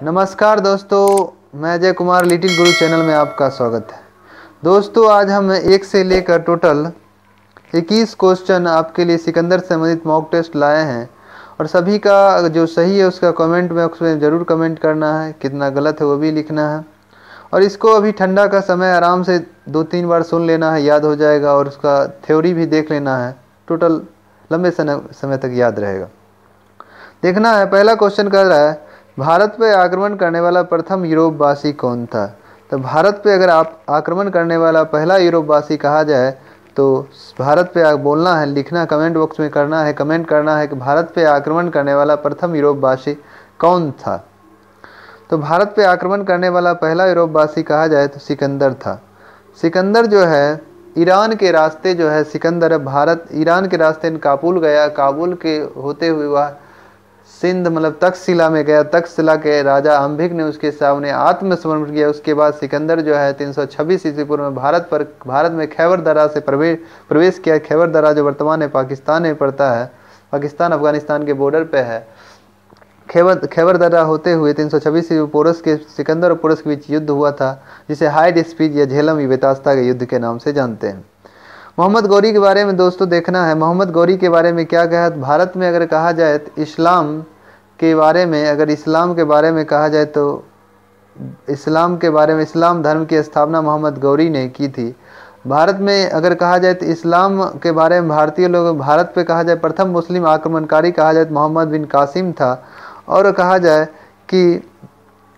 नमस्कार दोस्तों, मैं अजय कुमार लिटिल गुरु चैनल में आपका स्वागत है। दोस्तों, आज हम 1 से लेकर टोटल 21 क्वेश्चन आपके लिए सिकंदर से संबंधित मॉक टेस्ट लाए हैं और सभी का जो सही है उसका कमेंट बॉक्स में ज़रूर कमेंट करना है, कितना गलत है वो भी लिखना है। और इसको अभी ठंडा का समय आराम से 2-3 बार सुन लेना है, याद हो जाएगा और उसका थ्योरी भी देख लेना है, टोटल लंबे समय तक याद रहेगा। देखना है, पहला क्वेश्चन कर रहा है भारत पे आक्रमण करने वाला प्रथम यूरोपवासी कौन था। तो भारत पे अगर आप आक्रमण करने वाला पहला यूरोपवासी कहा जाए तो भारत पे बोलना है, लिखना कमेंट बॉक्स में करना है, कमेंट करना है कि भारत पे आक्रमण करने वाला प्रथम यूरोपवासी कौन था। तो भारत पे आक्रमण करने वाला पहला यूरोपवासी कहा जाए तो सिकंदर था। सिकंदर जो है ईरान के रास्ते जो है सिकंदर भारत ईरान के रास्ते काबुल गया, काबुल के होते हुए वह सिंध मतलब तक्षशिला में गया। तक्षशिला के राजा अंबिक ने उसके सामने आत्मसमर्पण किया। उसके बाद सिकंदर जो है 326 ईस्वी पूर्व में भारत में खैबर दर्रा से प्रवेश किया। खैबर दर्रा जो वर्तमान में पाकिस्तान में पड़ता है, पाकिस्तान अफगानिस्तान के बॉर्डर पे है। खैबर दर्रा होते हुए 326 ईस्वी पोरस के सिकंदर और पोरस के बीच युद्ध हुआ था, जिसे हाइड स्पीच या झेलम विवेतास्ता के युद्ध के नाम से जानते हैं। मोहम्मद गौरी के बारे में दोस्तों देखना है, मोहम्मद गौरी के बारे में क्या कहा। भारत में अगर कहा जाए तो इस्लाम के बारे में, अगर इस्लाम के बारे में कहा जाए तो इस्लाम के बारे में, इस्लाम धर्म की स्थापना मोहम्मद गौरी ने की थी। भारत में अगर कहा जाए तो इस्लाम के बारे में भारतीय लोग, भारत पे कहा जाए प्रथम मुस्लिम आक्रमणकारी कहा जाए तो मोहम्मद बिन कासिम था। और कहा जाए कि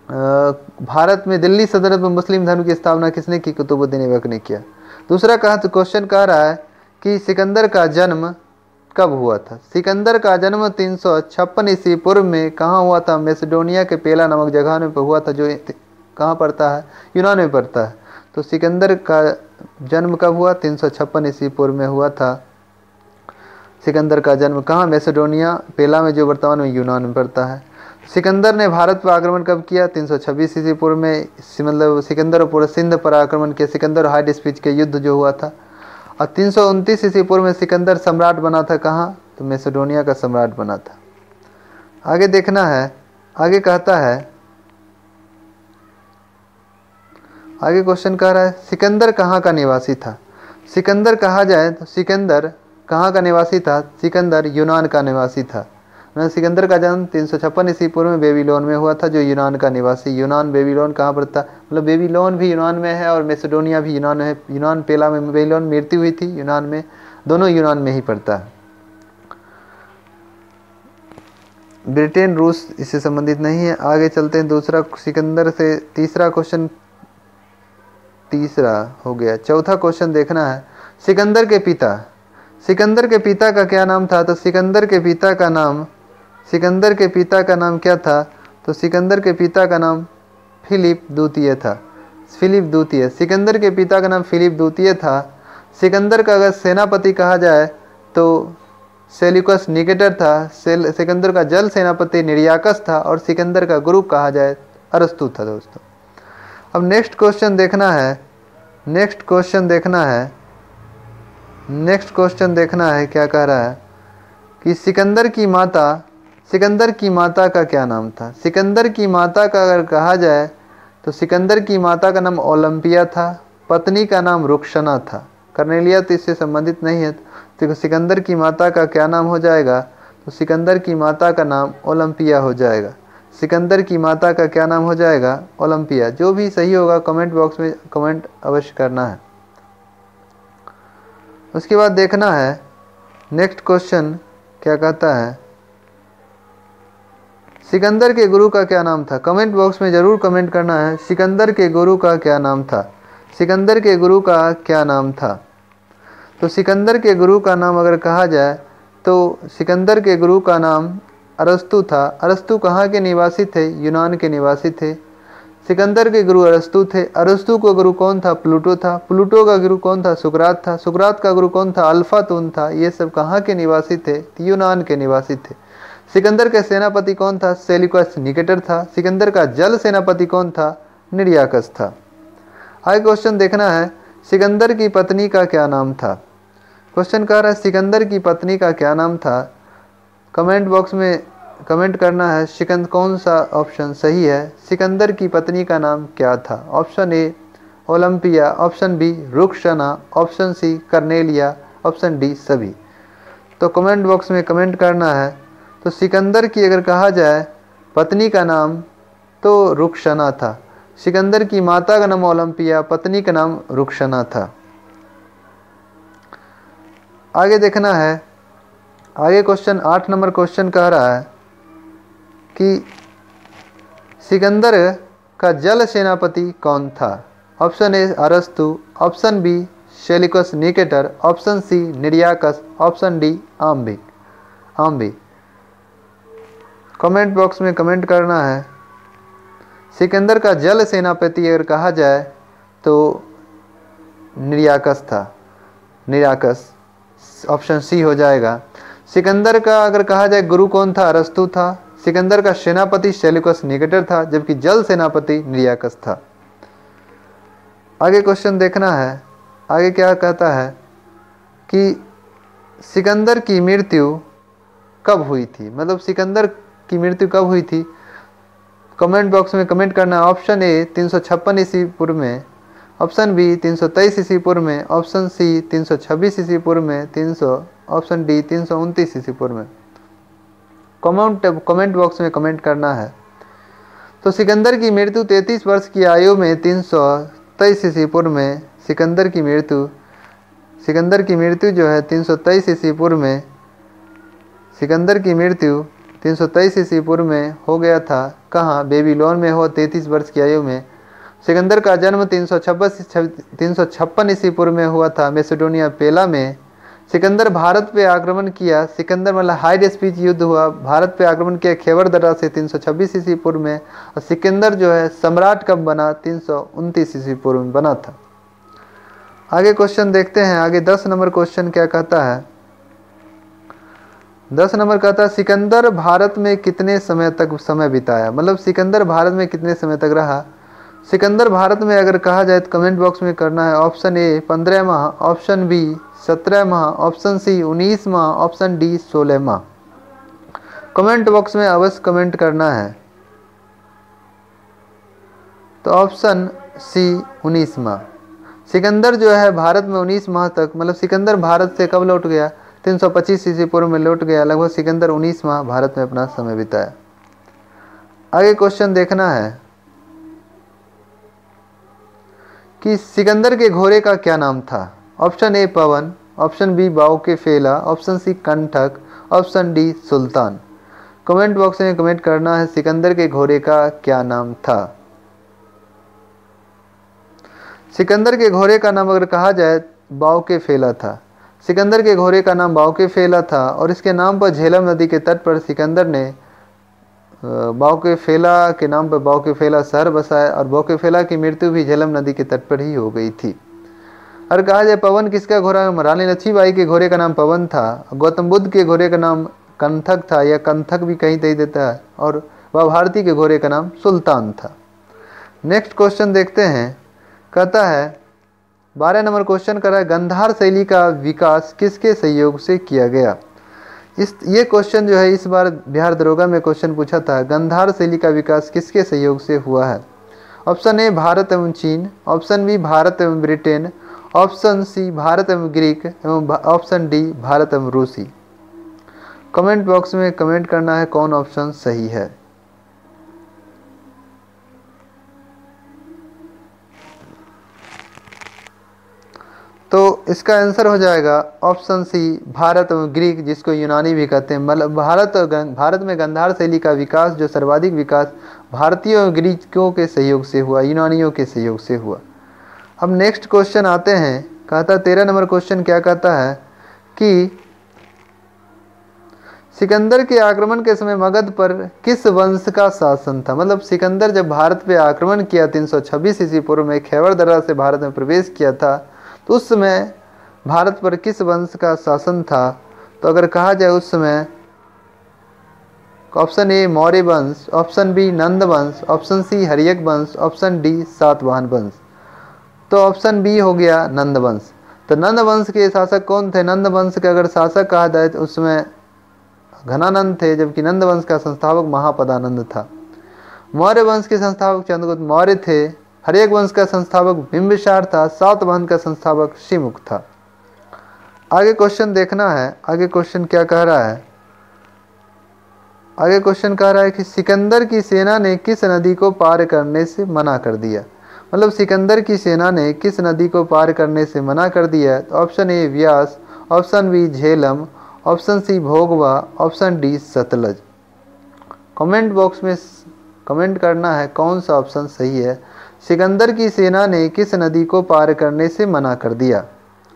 भारत में दिल्ली सल्तनत में मुस्लिम धर्म की स्थापना किसने की, कुतुबुद्दीन ऐबक ने किया। दूसरा कहा तो क्वेश्चन कह रहा है कि सिकंदर का जन्म कब हुआ था। सिकंदर का जन्म 356 ईस्वी पूर्व में कहाँ हुआ था, मैसेडोनिया के पेला नामक जगह में हुआ था, जो कहाँ पड़ता है, यूनान में पड़ता है। तो सिकंदर का जन्म कब हुआ, 356 ईस्वी पूर्व में हुआ था। सिकंदर का जन्म कहाँ, मैसेडोनिया पेला में, जो वर्तमान में यूनान में पड़ता है। सिकंदर ने भारत पर आक्रमण कब किया, 326 ईस्वी पूर्व में, मतलब सिकंदर और पूरे सिंध पर आक्रमण किया। सिकंदर हाइड स्पीच के युद्ध जो हुआ था। और 329 ईस्वी पूर्व में सिकंदर सम्राट बना था कहाँ, तो मैसेडोनिया का सम्राट बना था। आगे देखना है, आगे कहता है, आगे क्वेश्चन कह रहा है सिकंदर कहाँ का निवासी था। सिकंदर कहा जाए तो सिकंदर कहाँ का निवासी था, सिकंदर यूनान का निवासी था। सिकंदर का जन्म 356 ईस्वी पूर्व में बेबीलोन में हुआ था, जो यूनान का निवासी। यूनान बेबीलोन कहाँ पड़ता, मतलब बेबीलोन भी यूनान में है और मैसेडोनिया भी यूनान है। यूनान पेला में बेबीलोन मृत्यु हुई थी, यूनान में, दोनों यूनान में ही पड़ता है। ब्रिटेन रूस इससे संबंधित नहीं है। आगे चलते हैं, दूसरा सिकंदर से तीसरा क्वेश्चन, तीसरा हो गया। चौथा क्वेश्चन देखना है, सिकंदर के पिता, सिकंदर के पिता का क्या नाम था। तो सिकंदर के पिता का नाम, सिकंदर के पिता का नाम क्या था, तो सिकंदर के पिता का नाम फिलिप द्वितीय था। फिलिप द्वितीय, सिकंदर के पिता का नाम फिलिप द्वितीय था। सिकंदर का अगर सेनापति कहा जाए तो सेल्यूकस निकेटर था। सिकंदर का जल सेनापति निर्याकस था और सिकंदर का गुरु कहा जाए अरस्तु था। दोस्तों, अब नेक्स्ट क्वेश्चन देखना है, नेक्स्ट क्वेश्चन देखना है, नेक्स्ट क्वेश्चन देखना है क्या कह रहा है कि सिकंदर की माता, सिकंदर की माता का क्या नाम था। सिकंदर की माता का अगर कहा जाए तो सिकंदर की माता का नाम ओलंपिया था, पत्नी का नाम रुक्सना था। कर्नेलिया तो इससे संबंधित नहीं है, तो सिकंदर की माता का क्या नाम हो जाएगा, तो सिकंदर की माता का नाम ओलंपिया हो जाएगा। सिकंदर की माता का क्या नाम हो जाएगा, ओलंपिया। जो भी सही होगा कमेंट बॉक्स में कमेंट अवश्य करना है। उसके बाद देखना है नेक्स्ट क्वेश्चन क्या कहता है, सिकंदर के गुरु का क्या नाम था। कमेंट बॉक्स में ज़रूर कमेंट करना है, सिकंदर के गुरु का क्या नाम था, सिकंदर के गुरु का क्या नाम था। तो सिकंदर के गुरु का नाम अगर कहा जाए तो सिकंदर के गुरु का नाम अरस्तु था। अरस्तु कहाँ के निवासी थे, यूनान के निवासी थे। सिकंदर के गुरु अरस्तु थे। अरस्तु का गुरु कौन था, प्लूटो था। प्लूटो का गुरु कौन था, सुकरात था। सुकरात का गुरु कौन था, अल्फातून था। ये सब कहाँ के निवासी थे, यूनान के निवासी थे। सिकंदर के सेनापति कौन था, सेल्यूकस निकेटर था। सिकंदर का जल सेनापति कौन था, निर्याकस था। आगे क्वेश्चन देखना है, सिकंदर की पत्नी का क्या नाम था। क्वेश्चन कह रहा है सिकंदर की पत्नी का क्या नाम था। कमेंट बॉक्स में कमेंट करना है कौन सा ऑप्शन सही है। सिकंदर की पत्नी का नाम क्या था? Option A Olympia, option B Rukhsana, option C Cornelia, option D सभी। तो कमेंट बॉक्स में कमेंट करना है। तो सिकंदर की अगर कहा जाए पत्नी का नाम तो रुखसना था। सिकंदर की माता का नाम ओलंपिया, पत्नी का नाम रुखसना था। आगे देखना है। आगे क्वेश्चन 8 नंबर क्वेश्चन कह रहा है कि सिकंदर का जल सेनापति कौन था? Option A Arastu, option B Seleucus Nicator, option C Nearchus, option D Ambhi. Comment box में कमेंट करना है। सिकंदर का जल सेनापति अगर कहा जाए तो निर्याकस था। निर्याकस ऑप्शन सी हो जाएगा। सिकंदर का अगर कहा जाए गुरु कौन था? अरस्तु था। सिकंदर का सेनापति सेल्यूकस निकेटर था, जबकि जल सेनापति निर्याकस था। आगे क्वेश्चन देखना है। आगे क्या कहता है कि सिकंदर की मृत्यु कब हुई थी? मतलब सिकंदर की मृत्यु कब हुई थी? कमेंट बॉक्स में कमेंट करना है। ऑप्शन ए 356 ईस्वी पूर्व में, ऑप्शन बी 323 ईस्वी पूर्व में, ऑप्शन सी 326 ईस्वी पूर्व में, ऑप्शन डी 329 ईस्वी पूर्व में। कमेंट बॉक्स में कमेंट करना है। तो सिकंदर की मृत्यु 33 वर्ष की आयु में 323 ईस्वी पूर्व में सिकंदर की मृत्यु जो है 323 ईस्वी पूर्व में, सिकंदर की मृत्यु 323 ईस्वी पूर्व में हो गया था। कहाँ? बेबीलोन में हो 33 वर्ष की आयु में। सिकंदर का जन्म 356 ईस्वी पूर्व में हुआ था मैसेडोनिया पेला में। सिकंदर भारत पे आक्रमण किया। सिकंदर मतलब हाइड स्पीच युद्ध हुआ, भारत पे आक्रमण किया खैबर दर्रा से 326 ईस्वी पूर्व में। और सिकंदर जो है सम्राट कब बना? 329 ईस्वी पूर्व में बना था। आगे क्वेश्चन देखते हैं। आगे 10 नंबर क्वेश्चन क्या कहता है? 10 नंबर कहता है सिकंदर भारत में कितने समय तक समय बिताया? मतलब सिकंदर भारत में कितने समय तक रहा? सिकंदर भारत में अगर कहा जाए तो कमेंट बॉक्स में करना है। ऑप्शन ए 15 माह, ऑप्शन बी 17 माह, ऑप्शन सी 19 माह, ऑप्शन डी 16 माह। कमेंट बॉक्स में अवश्य कमेंट करना है। तो ऑप्शन सी 19 माह। सिकंदर जो है भारत में 19 माह तक, मतलब सिकंदर भारत से कब लौट गया? 325 ईस्वी पूर्व में लौट गया। लगभग सिकंदर 19 माह भारत में अपना समय बिताया। आगे क्वेश्चन देखना है कि सिकंदर के घोड़े का क्या नाम था? Option A Pawan, option B Bucephala, option C Kanthaka, option D Sultan. Comment box में कमेंट करना है सिकंदर के घोड़े का क्या नाम था। सिकंदर के घोड़े का नाम अगर कहा जाए बाउकेफेला था। सिकंदर के घोड़े का नाम बाउकेफेला था और इसके नाम पर झेलम नदी के तट पर सिकंदर ने बाउकेफेला के नाम पर बाउकेफेला शहर बसाया और बाउकेफेला की मृत्यु भी झेलम नदी के तट पर ही हो गई थी। और कहा जाए पवन किसका घोड़ा? रानी लक्ष्मीबाई के घोड़े का नाम पवन था। गौतम बुद्ध के घोड़े का नाम कंथक था, या कंथक भी कहीं दे देता है। और वह भारती के घोड़े का नाम सुल्तान था। नेक्स्ट क्वेश्चन देखते हैं। कहता है 12 नंबर क्वेश्चन कर रहा है गंधार शैली का विकास किसके सहयोग से किया गया? ये क्वेश्चन जो है इस बार बिहार दरोगा में क्वेश्चन पूछा था। गंधार शैली का विकास किसके सहयोग से हुआ है? ऑप्शन ए भारत एवं चीन, ऑप्शन बी भारत एवं ब्रिटेन, ऑप्शन सी भारत एवं ग्रीक एवं ऑप्शन डी भारत एवं रूसी। कमेंट बॉक्स में कमेंट करना है कौन ऑप्शन सही है। तो इसका आंसर हो जाएगा ऑप्शन सी भारत एवं ग्रीक, जिसको यूनानी भी कहते हैं। मतलब भारत में गंधार शैली का विकास जो सर्वाधिक विकास भारतीयों एवं ग्रीकों के सहयोग से हुआ, यूनानियों के सहयोग से हुआ। अब नेक्स्ट क्वेश्चन आते हैं। कहता 13 नंबर क्वेश्चन क्या कहता है कि सिकंदर के आक्रमण के समय मगध पर किस वंश का शासन था? मतलब सिकंदर जब भारत पे आक्रमण किया 326 ईस्वी पूर्व में, खैबर दर्रा से भारत में प्रवेश किया था, तो उस समय भारत पर किस वंश का शासन था? तो अगर कहा जाए उस समय ऑप्शन ए मौर्य वंश, ऑप्शन बी नंद वंश, ऑप्शन सी हर्यक वंश, ऑप्शन डी सातवाहन वंश। तो ऑप्शन बी हो गया नंद वंश। तो नंद वंश के शासक कौन थे? नंद वंश के अगर शासक कहा जाए तो उसमें घनानंद थे, जबकि नंद वंश का संस्थापक महापदानंद था। मौर्य वंश के संस्थापक चंद्रगुप्त मौर्य थे। हर्यक वंश का संस्थापक बिंबिसार था। सातवाहन का संस्थापक शिमुख था। आगे क्वेश्चन देखना है, आगे क्वेश्चन क्या कह रहा है। आगे क्वेश्चन कह रहा है कि सिकंदर की सेना ने किस नदी को पार करने से मना कर दिया। मतलब सिकंदर की सेना ने किस नदी को पार करने से मना कर दिया। तो option A Vyas, option B Jhelum, option C Bhogwa, option D Sutlej. Comment box में कमेंट करना है कौन सा ऑप्शन सही है। सिकंदर की सेना ने किस नदी को पार करने से मना कर दिया।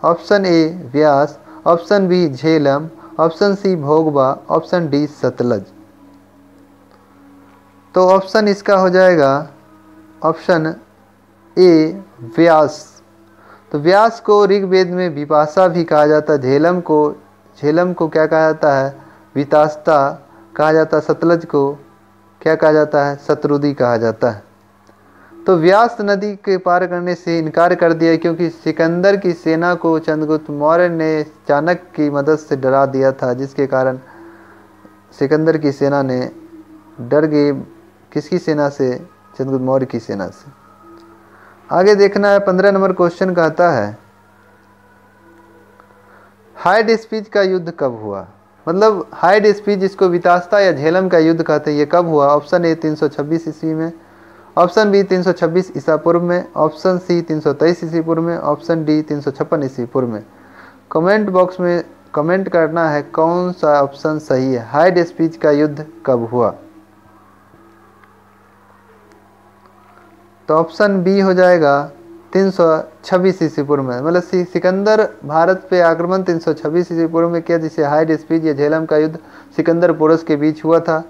Option A Vyas, option B Jhelum, option C Bhogwa, option D Sutlej. तो ऑप्शन इसका हो जाएगा ऑप्शन ए व्यास। तो व्यास को ऋग्वेद में विपाशा भी कहा जाता है। झेलम को क्या कहा जाता है, वितास्ता कहा जाता है। सतलज को क्या कहा जाता है, शतरुदी कहा जाता है। तो व्यास नदी के पार करने से इनकार कर दिया क्योंकि सिकंदर की सेना को चंद्रगुप्त मौर्य ने चाणक्य की मदद से डरा दिया था, जिसके कारण सिकंदर की सेना ने डर गई। किसकी सेना से, चंद्रगुप्त मौर्य की सेना से। आगे देखना है 15 नंबर क्वेश्चन कहता है हाइड स्पीच का युद्ध कब हुआ। मतलब हाइड स्पीच जिसको वितास्ता या झेलम का युद्ध कहते हैं, ये कब हुआ। ऑप्शन ए 326 ईस्वी में, ऑप्शन बी 326 ईसा पूर्व में, ऑप्शन सी 323 ईस्वी पूर्व में, ऑप्शन डी 356 ईस्वी पूर्व में। कमेंट बॉक्स में कमेंट करना है कौन सा ऑप्शन सही है। हाइड स्पीच का युद्ध कब हुआ। तो ऑप्शन बी हो जाएगा 326 ईस्वी पूर्व में। मतलब सिकंदर भारत पे आक्रमण 326 ईस्वी पूर्व में किया, जिसे हाइड स्पीच या झेलम का युद्ध सिकंदर पोरस के बीच हुआ था,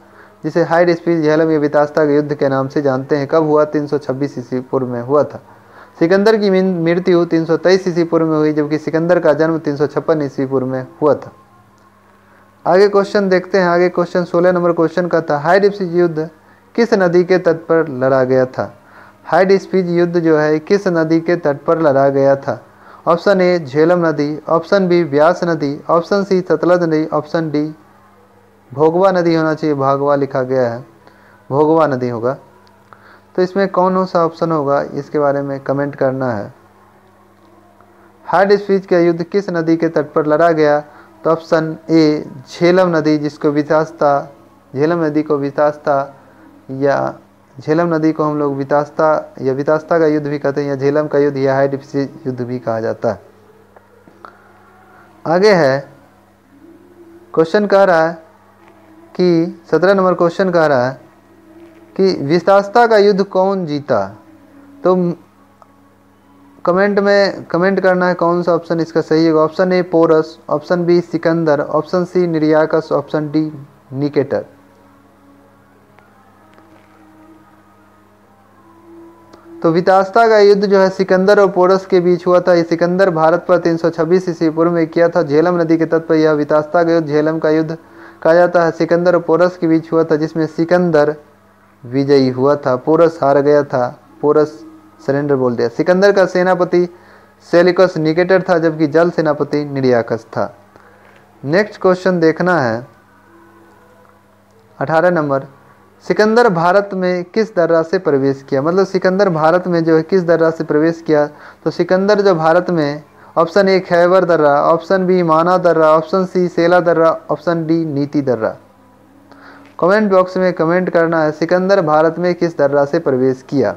जिसे हाइड स्पीच झेलम या वितास्ता के युद्ध के नाम से जानते हैं। कब हुआ, 326 ईस्वी पूर्व में हुआ था। सिकंदर की मृत्यु 323 ईस्वी पूर्व में हुई, जबकि सिकंदर का जन्म 356 ईस्वी पूर्व में हुआ था। आगे क्वेश्चन देखते हैं। आगे क्वेश्चन 16 नंबर क्वेश्चन का था हाइड स्पीच युद्ध किस नदी के तट पर लड़ा गया था। हाइड स्पीच युद्ध जो है किस नदी के तट पर लड़ा गया था। ऑप्शन ए झेलम नदी, ऑप्शन बी व्यास नदी, ऑप्शन सी सतलज नदी, ऑप्शन डी भोगवा नदी होना चाहिए, भागवा लिखा गया है, भोगवा नदी होगा। तो इसमें कौन सा ऑप्शन होगा, इसके बारे में कमेंट करना है। हाइड स्पीच का युद्ध किस नदी के तट पर लड़ा गया। तो ऑप्शन ए झेलम नदी, जिसको वितास्ता, झेलम नदी को वितास्ता या झेलम नदी को हम लोग वितास्ता या वितास्ता का युद्ध भी कहते हैं, या झेलम का युद्ध या हाइड स्पीच युद्ध भी कहा जाता है। आगे है क्वेश्चन कह रहा है कि 17 नंबर क्वेश्चन कह रहा है कि वितास्ता का युद्ध कौन जीता। तो कमेंट में कमेंट करना है कौन सा ऑप्शन इसका सही होगा। Option A Porus, option B Sikandar, option C Nearchus, option D Nicator. तो वितास्ता का युद्ध जो है सिकंदर और पोरस के बीच हुआ था। ये सिकंदर भारत पर 326 ईस्वी पूर्व में किया था। झेलम नदी के तट पर यह वितास्ता का युद्ध झेलम का युद्ध कहा जाता है। सिकंदर और पोरस के बीच हुआ था, जिसमें सिकंदर विजयी हुआ था, पोरस हार गया था, पोरस सरेंडर बोल दिया। सिकंदर का सेनापति सेलिकस निकेटर था, जबकि जल सेनापति निर्याकस था। नेक्स्ट क्वेश्चन देखना है 18 नंबर। सिकंदर भारत में किस दर्रा से प्रवेश किया। मतलब सिकंदर भारत में जो है किस दर्रा से प्रवेश किया। तो सिकंदर जो भारत में, ऑप्शन ए खैबर दर्रा, ऑप्शन बी माना दर्रा, ऑप्शन सी सेला दर्रा, ऑप्शन डी नीति दर्रा। कमेंट बॉक्स में कमेंट करना है सिकंदर भारत में किस दर्रा से प्रवेश किया।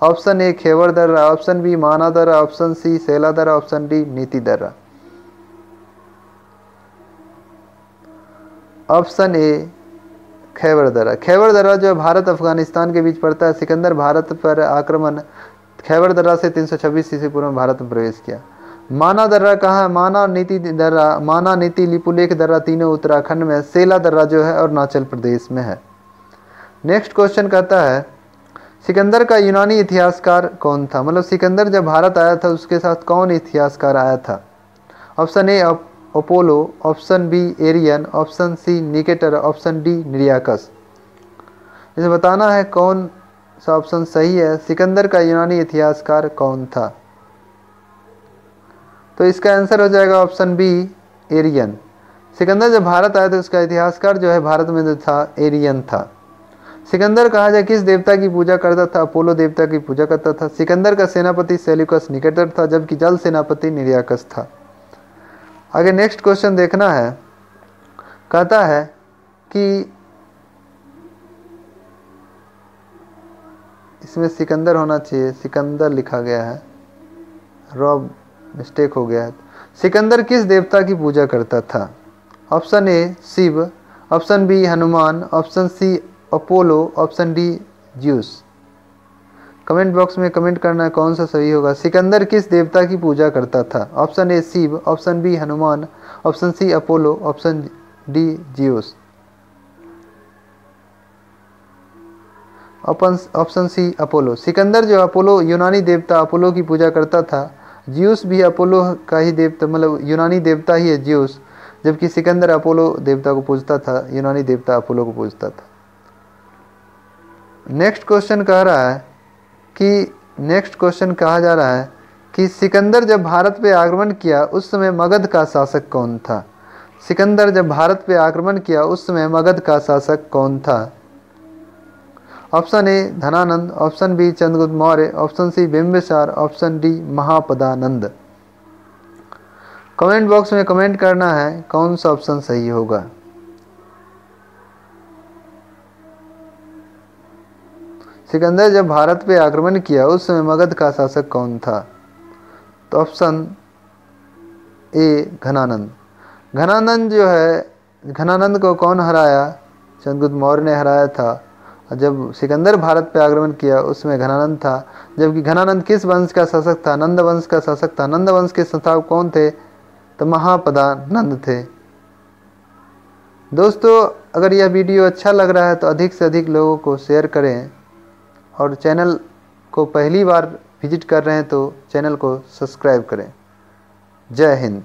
ऑप्शन ए खैबर दर्रा, ऑप्शन बी माना दर्रा, ऑप्शन सी सेला दर्रा, ऑप्शन डी नीति दर्रा। ऑप्शन ए खैबर दर्रा। खैबर दर्रा जो भारत अफगानिस्तान के बीच पड़ता है। सिकंदर भारत पर आक्रमण खैबर दर्रा से 326 ईस्वी पूर्व में भारत में प्रवेश किया। माना दर्रा कहाँ है। माना नीति दर्रा, माना नीति लिपुलेख दर्रा तीनों उत्तराखंड में है। सेला दर्रा जो है अरुणाचल प्रदेश में है। नेक्स्ट क्वेश्चन कहता है सिकंदर का यूनानी इतिहासकार कौन था। मतलब सिकंदर जब भारत आया था उसके साथ कौन इतिहासकार आया था। Option A Apollo, option B Arrian, option C Nicator, option D Nearchus. इसे बताना है कौन सा ऑप्शन सही है। सिकंदर का यूनानी इतिहासकार कौन था। तो इसका आंसर हो जाएगा ऑप्शन बी एरियन। सिकंदर जब भारत आया तो उसका इतिहासकार जो है भारत में जो था एरियन था। सिकंदर कहा जाए किस देवता की पूजा करता था? अपोलो देवता की पूजा करता था। सिकंदर का सेनापति सेल्यूकस निकेटर था, जबकि जल सेनापति निर्याकस था। आगे नेक्स्ट क्वेश्चन देखना है। कहता है कि इसमें सिकंदर होना चाहिए, सिकंदर लिखा गया है, रॉब मिस्टेक हो गया है। सिकंदर किस देवता की पूजा करता था? Option A Shiv, option B Hanuman, option C Apollo, option D Zeus. Comment box में कमेंट करना है कौन सा सही होगा। सिकंदर किस देवता की पूजा करता था? Option A Shiv, option B Hanuman, option C Apollo, option D Zeus. Option C Apollo. Sikandar जो अपोलो यूनानी देवता अपोलो की पूजा करता था। ज्यूस भी अपोलो का ही देवता, मतलब यूनानी देवता ही है ज्यूस, जबकि सिकंदर अपोलो देवता को पूजता था, यूनानी देवता अपोलो को पूजता था। नेक्स्ट क्वेश्चन कह रहा है कि नेक्स्ट क्वेश्चन कहा जा रहा है कि सिकंदर जब भारत पे आक्रमण किया उस समय मगध का शासक कौन था? सिकंदर जब भारत पे आक्रमण किया उस समय मगध का शासक कौन था? Option A Dhanananda, option B Chandragupta Maurya, option C Bimbisara, option D Mahapadananda. Comment box में कमेंट करना है कौन सा ऑप्शन सही होगा। सिकंदर जब भारत पे आक्रमण किया उस समय मगध का शासक कौन था? तो ऑप्शन ए घनानंद। घनानंद जो है, घनानंद को कौन हराया? चंद्रगुप्त मौर्य ने हराया था। जब सिकंदर भारत पे आक्रमण किया उसमें घनानंद था, जबकि घनानंद किस वंश का शासक था? नंद वंश का शासक था। नंद वंश के संस्थापक कौन थे? तो महापदानंद थे। दोस्तों अगर यह वीडियो अच्छा लग रहा है तो अधिक से अधिक लोगों को शेयर करें, और चैनल को पहली बार विजिट कर रहे हैं तो चैनल को सब्सक्राइब करें। जय हिंद।